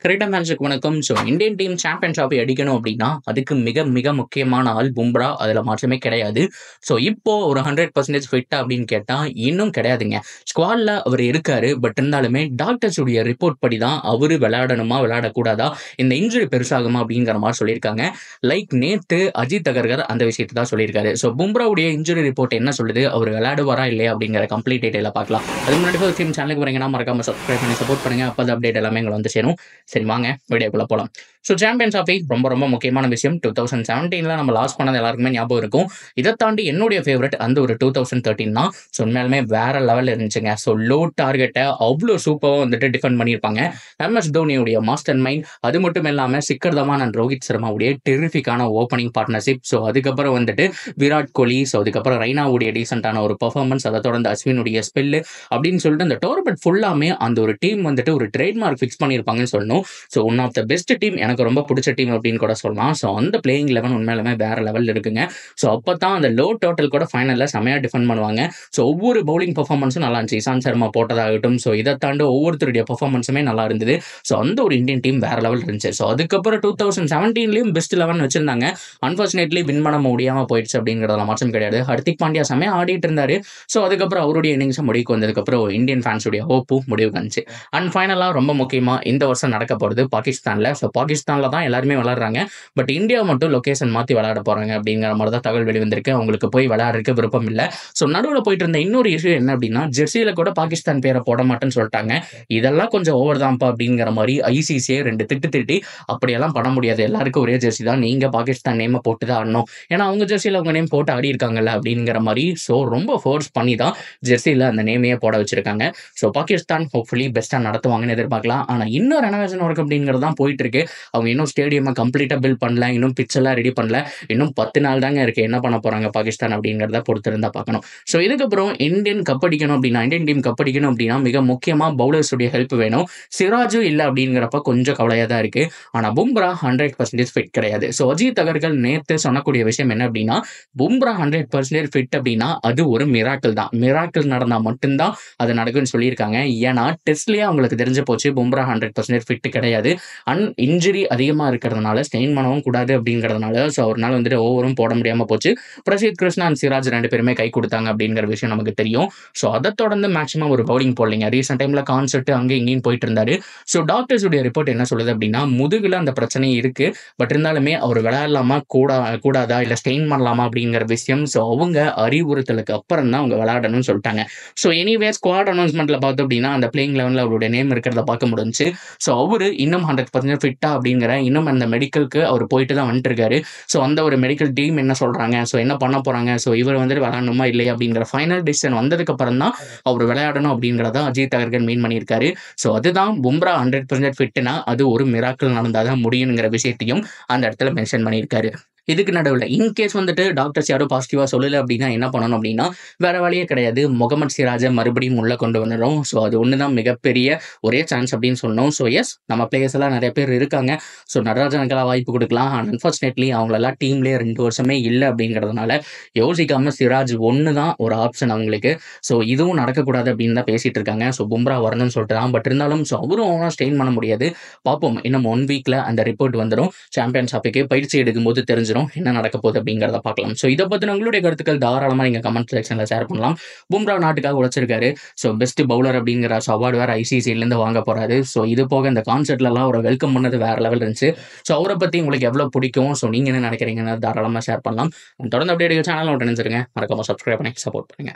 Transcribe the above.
Cricket மேட்சுக்கு வணக்கம். Indian team champion trophy அடிக்கணும் அப்படின்னா, அதுக்கு மிக மிக முக்கியமான ஆள் பும்ரா. அதில மாற்றமே கிடையாது. இப்போ ஒரு 100% ஃபிட்டா அப்படின்னு கேட்டா, இன்னும் கிடையாதுங்க. ஸ்குவாட்ல அவர் இருக்காரு. பட் இருந்தாலுமே டாக்டர்ஸ் உடைய ரிப்போர்ட் படி தான் அவரு விளையாடணுமா, விளையாடக்கூடாதா, இந்த இன்ஜுரி பெருசாகுமா அப்படிங்கிற மாரி சொல்லியிருக்காங்க. நேத்து அஜித் அகர்கர் அந்த விஷயத்த தான் சொல்லியிருக்காரு. பும்ராவுடைய இன்ஜுரி ரிப்போர்ட் என்ன சொல்லுது? அவர் விளையாடுவாரா இல்லையா அப்படிங்கிற கம்ப்ளீட் டீடைல பார்க்கலாம். அதுக்கு முன்னாடி ஒரு டீம் சேனலுக்கு வரீங்கன்னா மறக்காம சப்ஸ்கிரைப் பண்ணி சப்போர்ட் பண்ணுங்க. அப்போ அப்டேட் எல்லாமே எங்களை வந்து சேரும். சரி வாங்க வீடியோக்குள்ள போலாம். சாம்பியன்ஸ் ட்ராஃபி ரொம்ப ரொம்ப முக்கியமான விஷயம். 2017ல நம்ம லாஸ் பண்ணது எல்லாருக்குமே ஞாபகம் இருக்கும். இதை தாண்டி என்னுடைய ஃபேவரட் அந்த ஒரு 2013 தான். உண்மையாலுமே வேற லெவலில் இருந்துச்சுங்க. லோ டார்கெட்டை அவ்வளோ சூப்பராக வந்துட்டு டிஃபெண்ட் பண்ணியிருப்பாங்க. MS தோனியுடைய மாஸ்டர் மைண்ட். அது மட்டும் இல்லாமல் சிக்கர் தவான் அண்ட் ரோஹித் சர்மாவுடைய டெரிஃபிக்கான ஓப்பனிங் பார்ட்னர்ஷிப். அதுக்கப்புறம் வந்துட்டு விராட் கோலி. அதுக்கப்புறம் ரெய்னாவுடைய டீசென்டான ஒரு பெர்ஃபார்மன்ஸ். அதை தொடர்ந்து அஸ்வினுடைய ஸ்பெல்லு அப்படின்னு சொல்லிட்டு அந்த டோர்னமெண்ட் ஃபுல்லாமே அந்த ஒரு டீம் வந்துட்டு ஒரு ட்ரேட்மார்க் ஃபிக்ஸ் பண்ணியிருப்பாங்கன்னு சொல்லணும். One of the best team, எனக்கு ரொம்ப பிடிச்ச டீம் அப்படின்னு கூட சொல்லலாம். அந்த பிளேயிங் லெவன் உண்மையிலுமே வேற லெவலில் இருக்குங்க. அப்போ தான் அந்த லோ டோட்டல் கூட ஃபைனலில் செமையாக டிஃபெண்ட் பண்ணுவாங்க. ஒவ்வொரு பவுலிங் பர்ஃபார்மன்ஸும் நல்லா இருந்துச்சு. இசாந்த் சர்மா போட்டதாகட்டும். இதை தாண்டி ஒவ்வொருத்தருடைய பர்ஃபார்மன்ஸுமே நல்லா இருந்தது. அந்த ஒரு இந்தியன் டீம் வேற லெவல் இருந்துச்சு. அதுக்கப்புறம் 2017லையும் பெஸ்ட் 11 வச்சிருந்தாங்க. அன்பார்ச்சுனேட்லி வின் பண்ண முடியாமல் போயிடுச்சு அப்படிங்கிறதுல மாற்றம் கிடையாது. ஹர்திக் பாண்டியா செமையாக ஆடிட்டு இருந்தாரு. அதுக்கப்புறம் அவருடைய இன்னிங்ஸ் முடிவுக்கு வந்ததுக்கப்புறம் இந்தியன் ஃபேன்ஸுடைய ஹோப்பும் முடிவுக்கு வந்துச்சு. அண்ட் ஃபைனலாக ரொம்ப முக்கியமாக இந்த வருஷம் நடக்க போகிறது பாகிஸ்தானில். பாகிஸ்தானில் தான் எல்லாருமே விளாட்றாங்க. பட் இந்தியா மட்டும் லொகேஷன் மாற்றி விளையாட போகிறாங்க அப்படிங்கிற மாதிரி தான் தகவல் வெளிவந்திருக்கு. அவங்களுக்கு போய் விளையாடுறதுக்கு விருப்பம் இல்லை. நடுவில் போயிட்டு இருந்த இன்னொரு இஷ்யூ என்ன அப்படின்னா, ஜெர்சியில் கூட பாகிஸ்தான் பேரை போட மாட்டேன்னு சொல்லிட்டாங்க. இதெல்லாம் கொஞ்சம் ஓவர் தான்ப்பா அப்படிங்கிற மாதிரி ஐசிசியை 2 திட்டி அப்படியெல்லாம் பண்ண முடியாது. எல்லாருக்கும் ஒரே ஜெர்சி தான். நீங்கள் பாகிஸ்தான் நேமை போட்டு தான் ஆடணும். ஏன்னா அவங்க ஜெர்சியில் அவங்க நேம் போட்டு ஆடி இருக்காங்கல்ல அப்படிங்கிற மாதிரி. ரொம்ப ஃபோர்ஸ் பண்ணி தான் ஜெர்சியில் அந்த நேமையே போட வச்சிருக்காங்க. பாகிஸ்தான் ஹோப்ஃபுல்லி பெஸ்ட்டாக நடத்துவாங்கன்னு எதிர்பார்க்கலாம். ஆனால் இன்னும் ரெனோவேஷன் ஒர்க் அப்படிங்கிறது தான் போயிட்டு இருக்கு. அவங்க இன்னும் ஸ்டேடியமை கம்ப்ளீட்டாக பில்ட் பண்ணல. இன்னும் பிட்ச் எல்லாம் ரெடி பண்ணல. இன்னும் 10 நாள் தாங்க இருக்கு. என்ன பண்ண போறாங்க பாகிஸ்தான் அப்படிங்கிறத பொறுத்து இருந்தா பார்க்கணும். இதுக்கப்புறம் இந்தியன் கப் அடிக்கணும் அப்படின்னா, இந்தியன் டீம் கப் அடிக்கணும் அப்படின்னா மிக முக்கியமா பவுலர்ஸ் உடைய ஹெல்ப் வேணும். சிராஜும் இல்லை அப்படிங்கிறப்ப கொஞ்சம் கவலையா தான் இருக்கு. ஆனா பும்ரா 100% ஃபிட் கிடையாது. அஜித் அகர்கர் நேத்து சொன்னக்கூடிய விஷயம் என்ன அப்படின்னா, பும்ரா 100% ஃபிட் அப்படின்னா அது ஒரு மிராக்கிள் தான். மிராக்கிள் நடந்தா மட்டும்தான் அது நடக்கும்னு சொல்லியிருக்காங்க. ஏன்னா டெஸ்ட்லயே அவங்களுக்கு தெரிஞ்சு போச்சு பும்ரா 100% ஃபிட் கிடையாது. இன்ஜுரி அதிகமாக இருக்கிறதுனால ஸ்டெயின் பண்ணவும் கூடாது அப்படிங்கிறதுனால அவரால் வந்துட்டு ஓவரும் போட முடியாமல் போச்சு. பிரசித் கிருஷ்ணா அண்ட் சிராஜ் 2 பேருமே கை கொடுத்தாங்க அப்படிங்கிற விஷயம் நமக்கு தெரியும். அதை தொடர்ந்து மேக்ஸிமம் ஒரு பவுலிங் போடலைங்க. ரீசெண்ட் டைமில் கான்செர்ட் அங்கே இங்கேயும் போயிட்டு இருந்தாரு. டாக்டர்ஸ் உடைய ரிப்போர்ட் என்ன சொல்லுது அப்படின்னா, முதுகுல அந்த பிரச்சனை இருக்கு. பட் இருந்தாலுமே அவர் விளையாடலாமா கூடாதா இல்லை ஸ்டெயின் பண்ணலாமா அப்படிங்கிற விஷயம் அவங்க அறிவுறுத்தலுக்கு அப்புறம் தான் அவங்க விளையாடணும்னு சொல்லிட்டாங்க. எனிவே ஸ்குவாட் அனௌன்ஸ்மெண்ட்ல பார்த்தோம் அப்படின்னா அந்த பிளேயிங் லெவலில் அவருடைய நேம் இருக்கிறத பார்க்க முடிஞ்சு. அவரு இன்னும் 100% ஃபிட்டா அப்படிங்கிற இன்னும் அந்த மெடிக்கலுக்கு அவர் போயிட்டு தான் வந்துட்டு இருக்காரு. அந்த ஒரு மெடிக்கல் டீம் என்ன சொல்றாங்க, என்ன பண்ண போறாங்க, இவர் வந்துட்டு விளையாடணுமா இல்லையா அப்படிங்கிற ஃபைனல் டிசிஷன் வந்ததுக்கு அப்புறம் தான் அவர் விளையாடணும் அப்படிங்கிறத அஜித் அகர்கர் மீன் பண்ணியிருக்காரு. அதுதான் பும்ரா 100% ஃபிட்னா அது ஒரு மிராக்கிள் நடந்தாதான் முடியுங்கிற விஷயத்தையும் அந்த இடத்துல மென்ஷன் பண்ணியிருக்காரு. இதுக்கு நடுவில் இன்கேஸ் வந்துட்டு டாக்டர்ஸ் யாரும் பாசிட்டிவாக சொல்லலை அப்படின்னா என்ன பண்ணணும் அப்படின்னா, வேற வழியே கிடையாது. முகமது சிராஜை மறுபடியும் உள்ள கொண்டு வந்துடும். அது ஒன்று தான் மிகப்பெரிய ஒரே சான்ஸ் அப்படின்னு சொன்னோம். எஸ் நம்ம பிளேயர்ஸ் எல்லாம் நிறைய பேர் இருக்காங்க. நடராஜனுக்கெல்லாம் வாய்ப்பு கொடுக்கலாம். அன்ஃபார்ச்சுனேட்லி அவங்களெல்லாம் டீம்லேயே 2 வருஷமே இல்லை அப்படிங்கிறதுனால யோசிக்காம சிராஜ் ஒன்று தான் ஒரு ஆப்ஷன் அவங்களுக்கு. இதுவும் நடக்கக்கூடாது அப்படின்னு தான் பேசிட்டு இருக்காங்க. பும்ரா வரணும்னு சொல்லிட்டு தான். பட் இருந்தாலும் அவரும் அவனா ஸ்டெயின் பண்ண முடியாது. பார்ப்போம், இன்னும் 1 வீக்ல அந்த ரிப்போர்ட் வந்துடும். சாம்பியன்ஸ் ட்ராஃபிக்கு பயிற்சி எடுக்கும்போது தெரிஞ்சு என்ன நடக்க போகுது அப்படிங்கிறத பார்க்கலாம். இதை பத்தின உங்களுடைய கருத்துக்கள் தாராளமா நீங்க கமெண்ட் செக்ஷன்ல ஷேர் பண்ணலாம். பும்ரா நாட்டுக்காக உழைச்சிருக்காரு. பெஸ்ட் பவுலர் அப்படிங்கிற அவார்டு வேற ஐசிசில இருந்து வாங்க போறாரு. இது போக இந்த கான்செர்ட்ல எல்லாம் ஒரு வெல்கம் பண்ணது வேற லெவல் இருந்துச்சு. அவரை பத்தி உங்களுக்கு எவ்வளவு பிடிக்கும், நீங்க என்ன நினைக்கிறீங்கன்னு தாராளமா ஷேர் பண்ணலாம். தொடர்ந்து அப்படியே சேனல் நினைச்சிருங்க. மறக்காம சப்ஸ்கிரைப் பண்ணி சப்போர்ட் பண்ணுங்க.